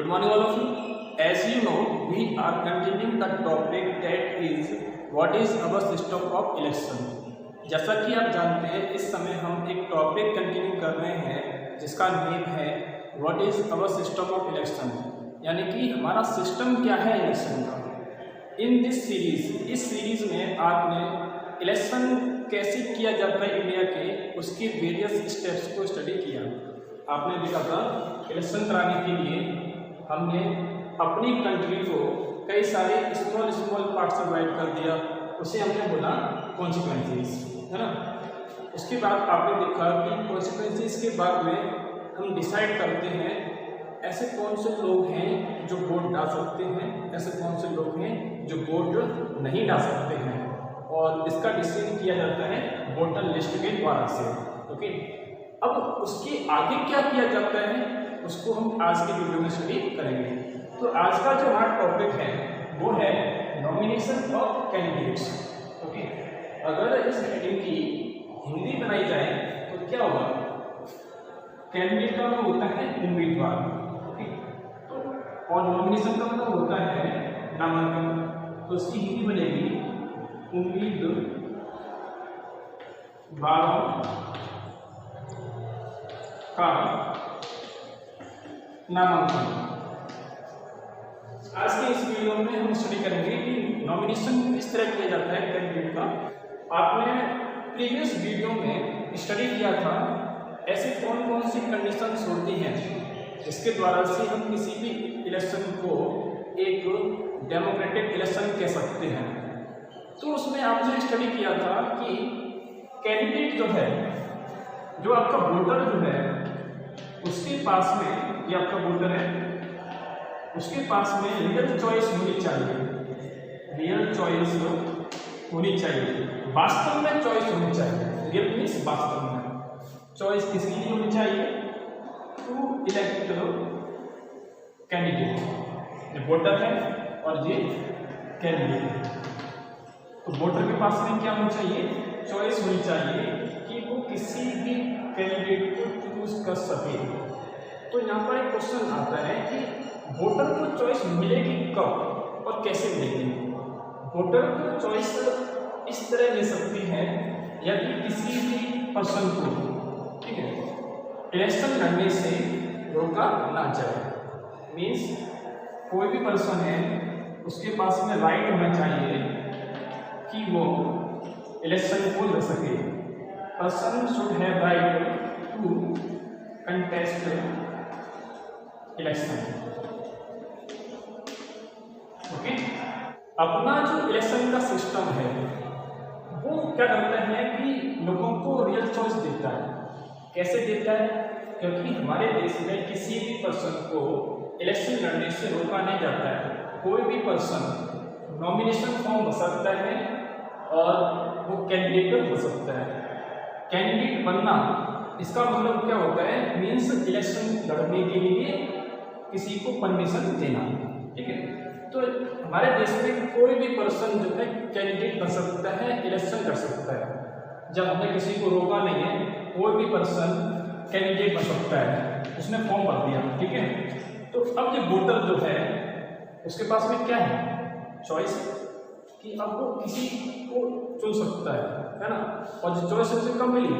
Good morning all of you. As you know, we are continuing the topic that is what is our system of election. जैसा कि आप जानते हैं इस समय हम एक टॉपिक कंटिन्यू कर रहे हैं जिसका नेम है what is our system of election, यानी कि हमारा सिस्टम क्या है इलेक्शन का। इन दिस सीरीज, इस सीरीज में आपने इलेक्शन कैसे किया जाता है इंडिया के, उसके वेरियस स्टेप्स को स्टडी किया। आपने देखा था इलेक्शन कराने के लिए हमने अपनी कंट्री को कई सारे स्मॉल पार्ट से डिवाइड कर दिया, उसे हमने बोला कॉन्सिक्वेंसेस, है ना। उसके बाद आपने देखा कि कॉन्सिक्वेंसेस के बाद में हम डिसाइड करते हैं ऐसे कौन से लोग हैं जो वोट डाल सकते हैं, ऐसे कौन से लोग हैं जो वोट नहीं डाल सकते हैं, और इसका डिसीजन किया जाता है वोटर लिस्ट के द्वारा से। ओके, अब उसके आगे क्या किया जाता है उसको हम आज के वीडियो में स्टडी करेंगे। तो आज का जो हमारा टॉपिक है वो है नॉमिनेशन ऑफ कैंडिडेट्स। ओके, अगर इस हेडिंग की हिंदी बनाई जाए तो क्या होगा, कैंडिडेट का मतलब होता है उम्मीदवार। ओके, तो और नॉमिनेशन का मतलब होता है नामांकन, तो इसकी हिंदी बनेगी उम्मीदवारों का नामांकन। आज के इस वीडियो में हम स्टडी करेंगे कि नॉमिनेशन किस तरह किया जाता है कैंडिडेट का। आपने प्रीवियस वीडियो में स्टडी किया था ऐसे कौन कौन सी कंडीशंस होती हैं जिसके द्वारा से हम किसी भी इलेक्शन को एक डेमोक्रेटिक इलेक्शन कह सकते हैं। तो उसमें आपने स्टडी किया था कि कैंडिडेट जो है, जो आपका वोटर जो है उसके पास में, ये आपका वोटर है, उसके पास में रियल चॉइस होनी चाहिए, रियल चॉइस होनी चाहिए, वास्तव में चॉइस होनी चाहिए। रियल मीन्स वास्तव में चॉइस किसकी लिए होनी चाहिए, टू इलेक्ट कैंडिडेट। ये वोटर है और ये कैंडिडेट है। तो वोटर के पास में क्या होना चाहिए, चॉइस होनी चाहिए कि वो किसी भी कैंडिडेट को चूज कर सके। तो यहाँ पर एक क्वेश्चन आता है कि वोटर को चॉइस मिलेगी कब और कैसे मिलेगी। वोटर को चॉइस इस तरह ले सकती है यदि किसी भी पर्सन को, ठीक है, इलेक्शन लड़ने से रोका ना जाए। मीन्स कोई भी पर्सन है उसके पास में राइट होना चाहिए कि वो इलेक्शन को लड़ सके। Person should have right to contest election. Okay, अपना जो इलेक्शन का सिस्टम है वो क्या करता है कि लोगों को रियल चॉइस देता है। कैसे देता है, क्योंकि हमारे देश में किसी भी पर्सन को इलेक्शन लड़ने से रोका नहीं जाता है। कोई भी पर्सन नॉमिनेशन फॉर्म भर सकता है और वो कैंडिडेट हो सकता है। कैंडिडेट बनना इसका मतलब क्या होता है, मीन्स इलेक्शन लड़ने के लिए किसी को परमिशन देना। ठीक है, तो हमारे देश में कोई भी पर्सन जो है कैंडिडेट बन सकता है, इलेक्शन कर सकता है। जब हमने किसी को रोका नहीं है, कोई भी पर्सन कैंडिडेट बन सकता है, उसने फॉर्म भर दिया। ठीक है, तो अब जो वोटर जो है उसके पास में क्या है, चॉइस, कि अब वो किसी को चुन सकता है ना। और जो चॉइस उसे कब मिली,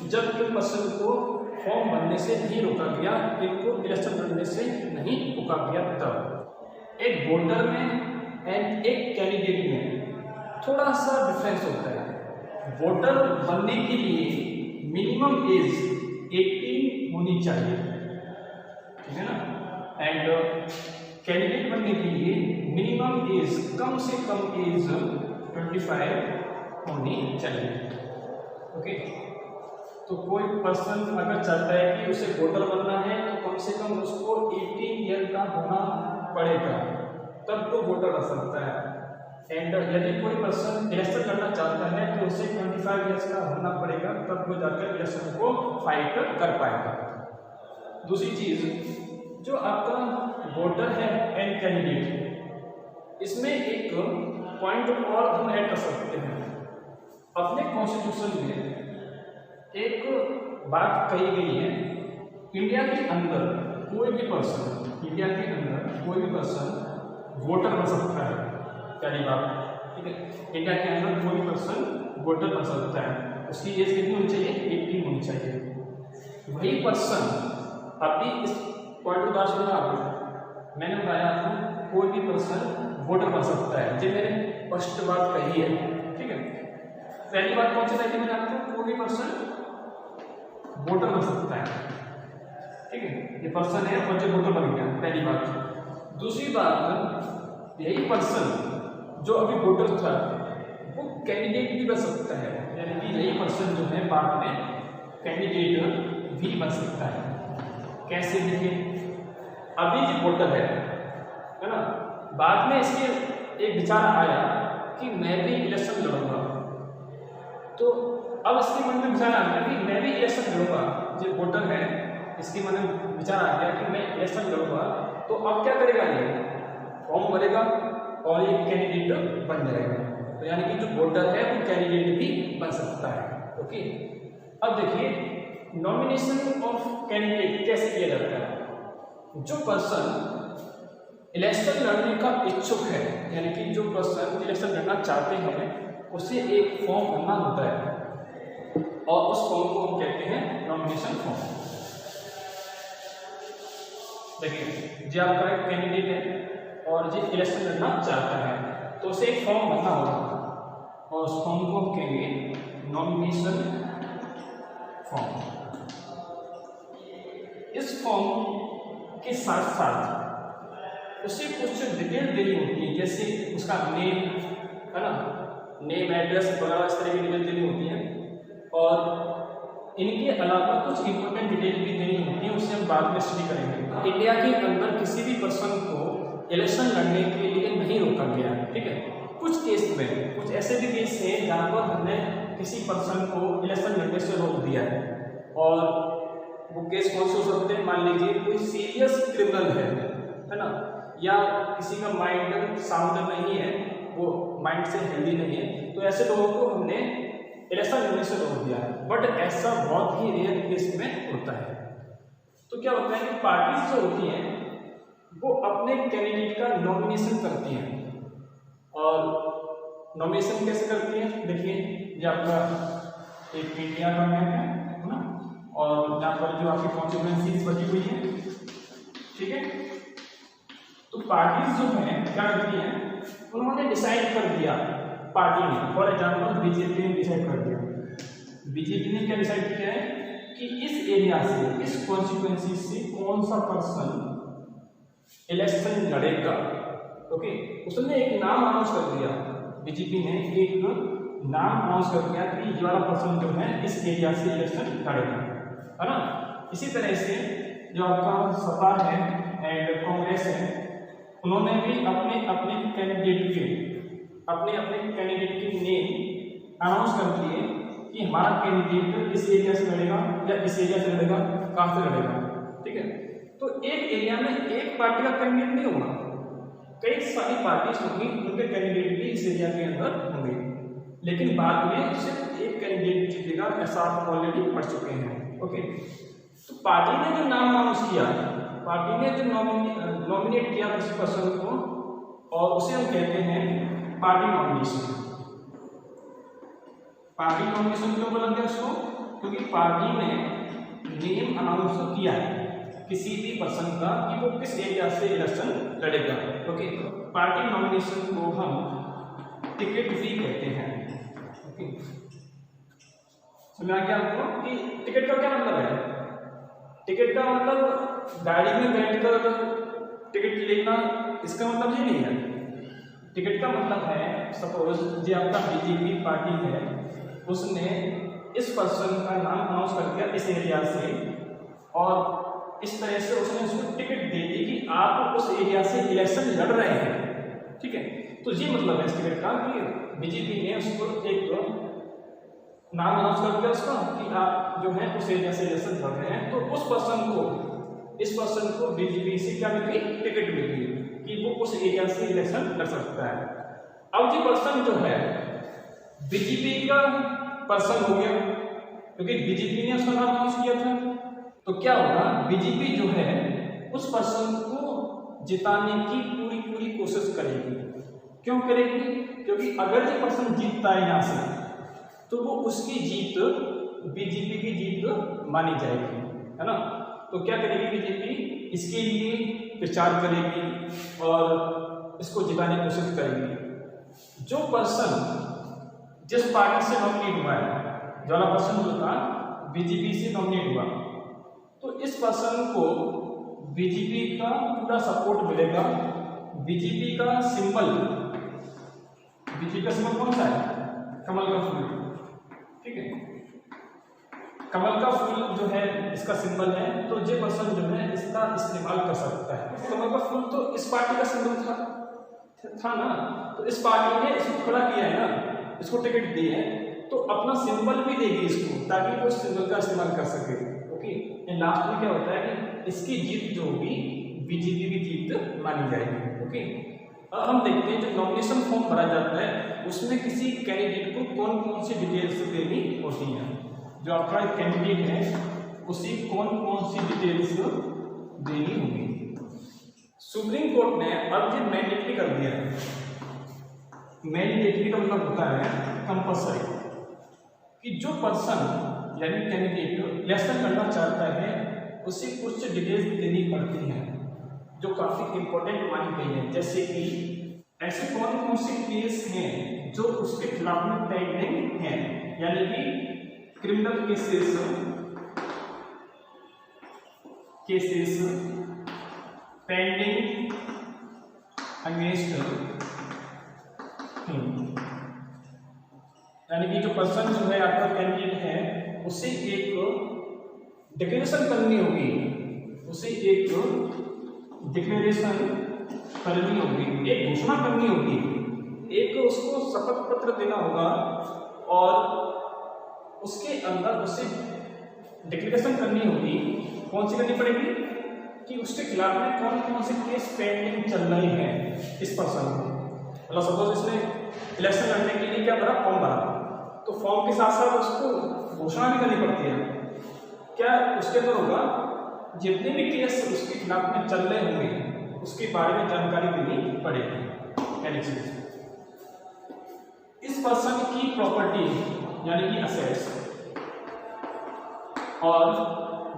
जब कोई पर्सन को फॉर्म भरने से नहीं रोका गया, इनको इलेक्शन लड़ने से नहीं रोका गया। तब एक वोटर में एंड एक कैंडिडेट में थोड़ा सा डिफरेंस होता है। वोटर बनने के लिए मिनिमम एज 18 होनी चाहिए, ठीक है ना, एंड कैंडिडेट बनने के लिए मिनिमम एज, कम से कम एज 25 होनी चाहिए। ओके, तो कोई पर्सन अगर चाहता है कि उसे वोटर बनना है तो कम से कम उसको 18 ईयर का होना पड़ेगा, तब तो वोटर बन सकता है। एंड यदि कोई पर्सन इलेक्शन करना चाहता है तो उसे 25 ईयर्स का होना पड़ेगा, तब वो जाकर इलेक्शन को फाइट कर पाएगा। दूसरी चीज, जो आपका वोटर है एंड कैंडिडेट, इसमें एक पॉइंट और हम ऐड कर सकते हैं। अपने कॉन्स्टिट्यूशन में एक बात कही गई है, इंडिया के अंदर कोई भी पर्सन, इंडिया के अंदर कोई भी पर्सन वोटर बन सकता है, पहली बात। ठीक है, इंडिया के अंदर कोई भी पर्सन वोटर बन सकता है, उसकी एज कितनी होनी चाहिए? 18 होनी चाहिए। वही पर्सन, अभी इस पॉइंट को सुना आपको, मैंने बताया आपको कोई भी पर्सन वोटर बन सकता है, जो मैंने फर्स्ट बात कही है। ठीक है, पहली बात कौन सी बताई थी मैंने आपको? कोई भी पर्सन वोटर बन सकता है। ठीक है, ये पर्सन है और जो वोटर बन गया, पहली बात। दूसरी बात, यही पर्सन जो अभी वोटर था वो कैंडिडेट भी बन सकता है, यानी कि यही पर्सन जो है बाद में कैंडिडेट भी बन सकता है। कैसे? देखिए, अभी जो वोटर है ना, बाद में इसके एक विचार आया कि मैं भी इलेक्शन लड़ूंगा, तो अब इसके मन में विचार आ गया कि मैं भी इलेक्शन लड़ूंगा। जो वोटर है इसके मन में विचार आ गया कि मैं इलेक्शन लड़ूंगा, तो अब क्या करेगा? ये फॉर्म भरेगा और ये कैंडिडेट बन जाएगा। तो यानी कि जो वोटर है वो कैंडिडेट भी बन सकता है। ओके, अब देखिए नॉमिनेशन ऑफ कैंडिडेट कैसे किया जाता है। जो पर्सन इलेक्शन लड़ने का इच्छुक है, यानी कि जो पर्सन इलेक्शन लड़ना चाहते हैं, उसे एक फॉर्म भरना होता है और उस फॉर्म को हम कहते हैं नॉमिनेशन फॉर्म। देखिए, जो आपका एक कैंडिडेट है और जो इलेक्शन लड़ना चाहता है, तो उसे एक फॉर्म भरना होगा और उस फॉर्म को हम कहेंगे नॉमिनेशन फॉर्म। इस फॉर्म के साथ साथ उसे कुछ डिटेल देनी होती है, जैसे उसका नेम है ना, नेम, एड्रेस वगैरह इस तरह की डिटेल देनी होती है। और इनके अलावा कुछ इंपॉर्टेंट डिटेल भी देनी होती है, उससे हम बाद में स्टडी करेंगे। इंडिया के अंदर किसी भी पर्सन को इलेक्शन लड़ने के लिए नहीं रोका गया। ठीक है, कुछ केस में, कुछ ऐसे भी केस हैं जहाँ पर हमने किसी पर्सन को इलेक्शन लड़ने से रोक दिया है। और वो केस कौन से हो सकते हैं? मान लीजिए कोई सीरियस क्रिमिनल है ना, या किसी का माइंड साउंड नहीं है, वो माइंड से हेल्दी नहीं है, तो ऐसे लोगों को हमने इलेक्शन लड़ने से रोक दिया है। बट ऐसा बहुत ही रेयर केस में होता है। तो क्या होता है कि पार्टीज जो होती हैं वो अपने कैंडिडेट का नॉमिनेशन करती हैं। और नॉमिनेशन कैसे करती हैं? देखिए, ये आपका एक इंडिया का मैप है ना, और यहाँ पर जो आपकी कॉन्स्टिट्यूएंसीज बची हुई है। ठीक है, तो पार्टीज जो हैं क्या करती हैं, उन्होंने डिसाइड कर दिया पार्टी ने, फॉर एग्जाम्पल बीजेपी ने डिसाइड कर दिया, बीजेपी ने क्या डिसाइड किया है कि इस एरिया से, इस कॉन्स्टिट्यूएंसी से कौन सा पर्सन इलेक्शन लड़ेगा। ओके, उसने एक नाम अनाउंस कर दिया, बीजेपी ने एक नाम अनाउंस कर दिया कि ये वाला पर्सन जो है इस एरिया से इलेक्शन लड़ेगा, है ना। इसी तरह से जो आपका सपा है एंड कांग्रेस है, उन्होंने भी अपने अपने कैंडिडेट के नेम अनाउंस कर दिए कि हमारा कैंडिडेट इस एरिया से लड़ेगा या इस एरिया से लड़ेगा, कहाँ से लड़ेगा। ठीक है, तो एक एरिया में एक पार्टी का कैंडिडेट नहीं होगा, कई सारी पार्टीज होंगी, उनके कैंडिडेट भी इस एरिया के अंदर होंगे, लेकिन बाद में सिर्फ एक कैंडिडेट जीतेगा, ऐसा आप ऑलरेडी पढ़ चुके हैं। ओके, तो पार्टी ने जो नाम अनाउंस किया, पार्टी ने जो नॉमिनेट किया किसी पर्सन को, और उसे हम कहते हैं पार्टी नॉमिनेशन। पार्टी नॉमिनेशन क्यों बोला गया उसको? क्योंकि पार्टी ने नेम अनाउंस किया है किसी भी पर्सन का कि वो किस एरिया से इलेक्शन लड़ेगा। ओके, पार्टी नॉमिनेशन को हम टिकट भी कहते हैं। ओके, समझ आ गया आपको कि टिकट का क्या मतलब है? टिकट का मतलब गाड़ी में बैठकर टिकट लेना, इसका मतलब ये नहीं है। टिकट का मतलब है, सपोज जो आपका बीजेपी पार्टी है, उसने इस पर्सन का नाम अनाउंस कर दिया इस एरिया से, और इस तरह से उसने उसको टिकट दे दी कि आप उस एरिया से इलेक्शन लड़ रहे हैं। ठीक है, तो ये मतलब है इस टिकट का कि बीजेपी ने उसको एक नाम अनाउंस कर दिया उसका कि आप जो है उस एरिया से इलेक्शन लड़ रहे हैं, तो उस पर्सन को, इस पर्सन को बीजेपी से क्या मिल गई? टिकट मिल गई कि वो उस एरिया से इलेक्शन लड़ सकता है। अब ये पर्सन जो है बीजेपी का पर्सन हो गया, क्योंकि बीजेपी ने उसका नाम अनाउंस किया था। तो क्या होगा, बीजेपी जो है उस पर्सन को जिताने की पूरी पूरी कोशिश करेगी। क्यों करेगी? क्योंकि अगर ये पर्सन जीतता है यहाँ से तो वो उसकी जीत बीजेपी की जीत मानी जाएगी, है ना। तो क्या करेगी बीजेपी? इसके लिए प्रचार करेगी और इसको जिताने की कोशिश करेगी। जो पर्सन जिस पार्टी से नॉमिनेट हुआ है, जो वाला पर्सन जो था बीजेपी से नॉमिनेट हुआ, तो इस पर्सन को बीजेपी का पूरा सपोर्ट मिलेगा। बीजेपी का सिंबल कौन सा है? कमल का फूल, ठीक है। कमल का फूल जो है इसका सिंबल है, तो ये पर्सन जो है इसका इस्तेमाल कर सकता है। कमल का फूल तो इस पार्टी का सिंबल था ना, तो इस पार्टी ने इसको खड़ा किया है ना, इसको टिकट दी है, तो अपना सिंबल भी देगी इसको, ताकि वो सिंबल का इस्तेमाल कर सके। ओके, लास्ट में क्या होता है कि इसकी जीत जो होगी बीजेपी की जीत मानी जाएगी। ओके, अब हम देखते हैं जब नॉमिनेशन फॉर्म भरा जाता है उसमें किसी कैंडिडेट को कौन कौन सी डिटेल्स देनी होती है। जो आपका कैंडिडेट है उसी कौन कौन सी डिटेल्स देनी होगी। सुप्रीम कोर्ट ने अब ये मैंडेटरी कर दिया है। मैंडेटरी का मतलब होता है कंपल्सरी, कि जो पर्सन यानी कैंडिडेट इलेक्शन करना चाहता है उसे कुछ डिटेल्स देनी पड़ती हैं जो काफी इंपॉर्टेंट मानी गई है। जैसे कि ऐसे कौन कौन से केस हैं जो उसके खिलाफ में पेंडिंग हैं, यानी कि क्रिमिनल केसेस पेंडिंग अगेंस्ट यानी कि जो पर्सन जो है आपका कैंडिडेट है उसे एक डिक्लेरेशन करनी होगी, एक घोषणा करनी होगी, एक उसको शपथ पत्र देना होगा और उसके अंदर उसे डिक्लेरेशन करनी होगी। कौन सी करनी पड़ेगी? कि उसके खिलाफ में कौन कौन से केस पेंडिंग चल रहे हैं इस पर्सन को। मतलब सपोज इसने इलेक्शन लड़ने के लिए क्या भरा? फॉर्म भरा, तो फॉर्म के साथ साथ उसको घोषणा भी करनी पड़ती है। क्या उसके अंदर होगा? जितने भी केस उसके खिलाफ में चल रहे होंगे उसके बारे में जानकारी देनी पड़ेगी। इस पर्सन की प्रॉपर्टी यानी कि असेट्स और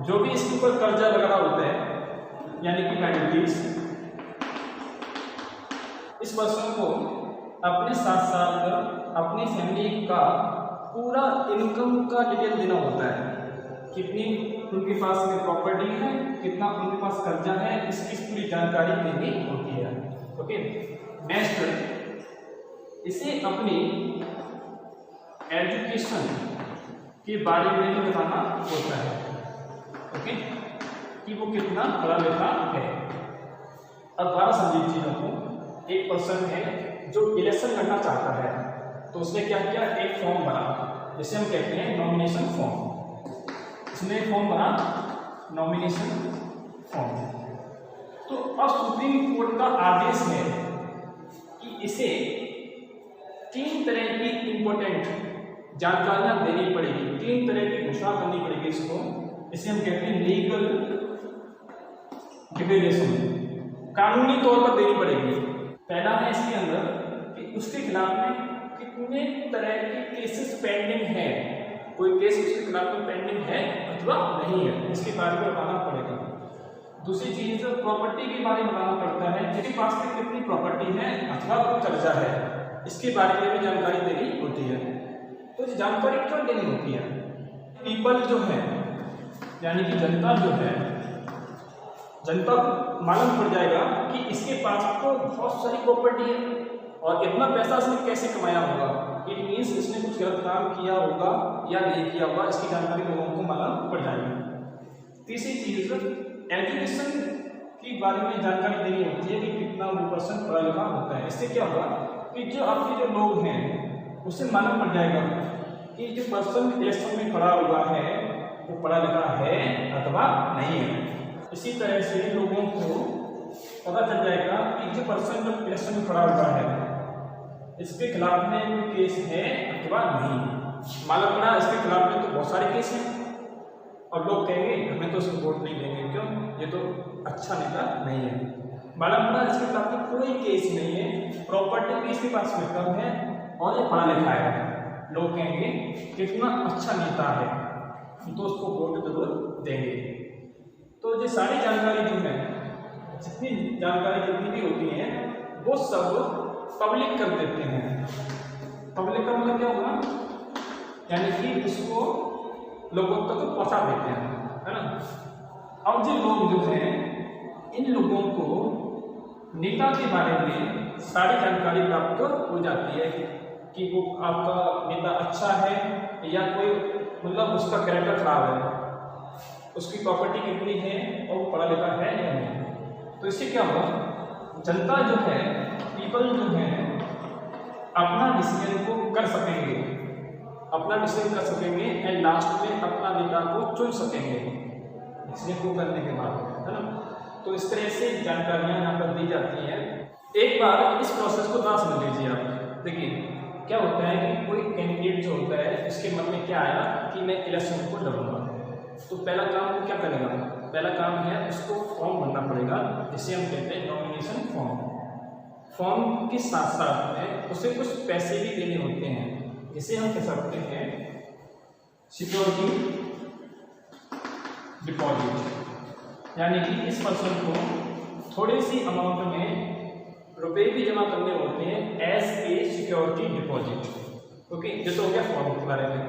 जो भी इसके ऊपर कर्जा वगैरह होता है यानी कि लायबिलिटीज, इस पर्सन को अपने साथ साथ अपनी फैमिली का पूरा इनकम का डिटेल देना होता है। कितनी उनके पास में प्रॉपर्टी है, कितना उनके पास कर्जा है, इसकी पूरी जानकारी देनी होती है। ओके, नेक्स्ट इसे अपनी एजुकेशन के बारे में भी बताना होता है। ओके, कि वो कितना पढ़ा लिखा है। अब बात समझिए चीजों को। एक पर्सन है जो इलेक्शन करना चाहता है, तो उसने क्या किया? एक फॉर्म भरा जिसे हम कहते हैं नॉमिनेशन फॉर्म। इसने फॉर्म भरा नॉमिनेशन फॉर्म। तो अब सुप्रीम कोर्ट का आदेश है कि इसे 3 तरह की इंपॉर्टेंट जानकारियां देनी पड़ेगी, 3 तरह की घोषणा करनी पड़ेगी इसको। इसे हम कहते हैं लीगल डिक्लेरेशन, कानूनी तौर पर देनी पड़ेगी। पहला है इसके अंदर कि उसके खिलाफ में कितने तरह के केसेस पेंडिंग है, कोई केस उसके खिलाफ में पेंडिंग है अथवा नहीं है, इसके बारे में बताना पड़ेगा। दूसरी चीज प्रॉपर्टी के बारे में बताना पड़ता है, जिसके पास में कितनी प्रॉपर्टी है अथवा कोई कर्जा है, इसके बारे में भी जानकारी देनी होती है। तो ये जानकारी क्यों देनी होती है? पीपल जो है यानी कि जनता जो है, जनता को मालूम पड़ जाएगा कि इसके पास तो बहुत सारी प्रॉपर्टी है और इतना पैसा इसने कैसे कमाया होगा। इट मीन्स इसने कुछ गलत काम किया होगा या नहीं किया होगा, इसकी जानकारी लोगों को मालूम पड़ जाएगी। तीसरी चीज एजुकेशन के बारे में जानकारी देनी होती है कि कितना वो पर्सन पढ़ा लिखा होता है। इससे क्या होगा कि जो आपके जो लोग हैं उससे मालूम पड़ जाएगा कि जो पर्सन इलेक्शन में खड़ा हुआ है वो पढ़ा लिखा है अथवा नहीं है। इसी तरह से लोगों को पता चल जाएगा कि जो पर्सन जो इलेक्शन में खड़ा हुआ है इसके खिलाफ में कोई केस है अथवा नहीं। मालूम पड़ा इसके खिलाफ में तो बहुत सारे केस हैं और लोग कहेंगे हमें तो इसको वोट नहीं देंगे, क्यों? ये तो अच्छा नेता नहीं है। मालूम पड़ा इसके पास में कोई केस नहीं है, प्रॉपर्टी भी इसके पास में कम है और ये पढ़ा लिखा है। लोग कहेंगे कितना अच्छा नेता है, तो उसको वोट जरूर देंगे। तो ये सारी जानकारी जो है, जितनी जानकारी जितनी भी होती है वो सब पब्लिक कर देते हैं। पब्लिक का मतलब क्या होगा, यानी कि उसको लोगों तक पहुंचा देते हैं, है ना। अब जो लोग जो हैं, इन लोगों को नेता के बारे में सारी जानकारी प्राप्त हो जाती है कि वो आपका नेता अच्छा है या कोई मतलब उसका कैरेक्टर खराब है, उसकी प्रॉपर्टी कितनी है और वो पढ़ा लिखा है या नहीं। तो इससे क्या होगा, जनता जो है, पीपल जो है अपना डिसीजन को कर सकेंगे, अपना डिसीजन कर सकेंगे एंड लास्ट में अपना नेता को चुन सकेंगे डिसीजन को करने के बाद, है ना। तो इस तरह से जानकारियाँ यहाँ पर दी जाती हैं। एक बार इस प्रोसेस को ना समझ लीजिए आप। देखिए क्या होता है कि कोई कैंडिडेट जो होता है इसके मन में क्या आया कि मैं इलेक्शन को लड़ूंगा, तो पहला काम वो क्या करेगा, पहला काम है उसको फॉर्म भरना पड़ेगा, जिसे हम कहते हैं नॉमिनेशन फॉर्म। फॉर्म के साथ साथ में उसे कुछ पैसे भी देने होते हैं, जिसे हम कह सकते हैं सिक्योरिटी डिपॉजिट, यानी कि इस पर्सन को थोड़ी सी अमाउंट में रुपए भी जमा करने होते हैं as a security deposit. Okay, जैसे हो गया फॉर्म के बारे में।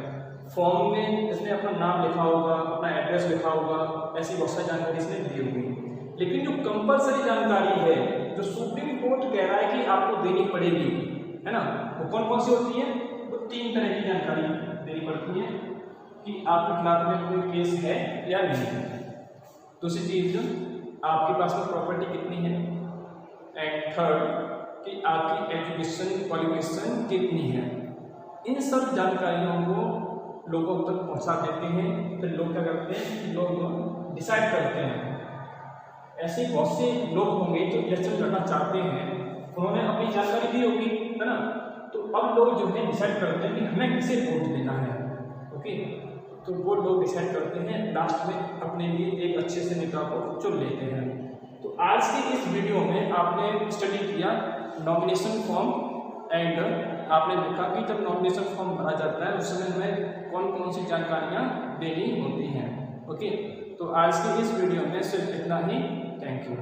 फॉर्म में इसने अपना नाम लिखा होगा, अपना एड्रेस लिखा होगा, ऐसी बहुत सारी जानकारी इसने दी होगी। लेकिन जो कंपलसरी जानकारी है, जो सुप्रीम कोर्ट कह रहा है कि आपको देनी पड़ेगी, है ना, वो कौन कौन सी होती है, वो 3 तरह की जानकारी देनी पड़ती है कि आपके खिलाफ में कोई केस है या नहीं। दूसरी चीज, आपके पास में प्रॉपर्टी कितनी है, एंड थर्ड कि आपकी एजुकेशन क्वालिफिकेशन कितनी है। इन सब जानकारियों को लोगों तक पहुंचा देते हैं। फिर लोग क्या करते हैं, लोग डिसाइड करते हैं। ऐसे बहुत से लोग होंगे जो इलेक्शन लड़ना चाहते हैं, उन्होंने अपनी जानकारी दी होगी, है ना। तो अब लोग जो है डिसाइड करते हैं कि हमें किसे वोट देना है। ओके, तो वो लोग डिसाइड करते हैं, लास्ट में अपने लिए एक अच्छे से नेता को चुन लेते हैं। तो आज की इस वीडियो में आपने स्टडी किया नॉमिनेशन फॉर्म एंड आपने देखा कि जब नॉमिनेशन फॉर्म भरा जाता है उस समय हमें कौन कौन सी जानकारियाँ देनी होती हैं। ओके, तो आज की इस वीडियो में सिर्फ इतना ही। Thank you.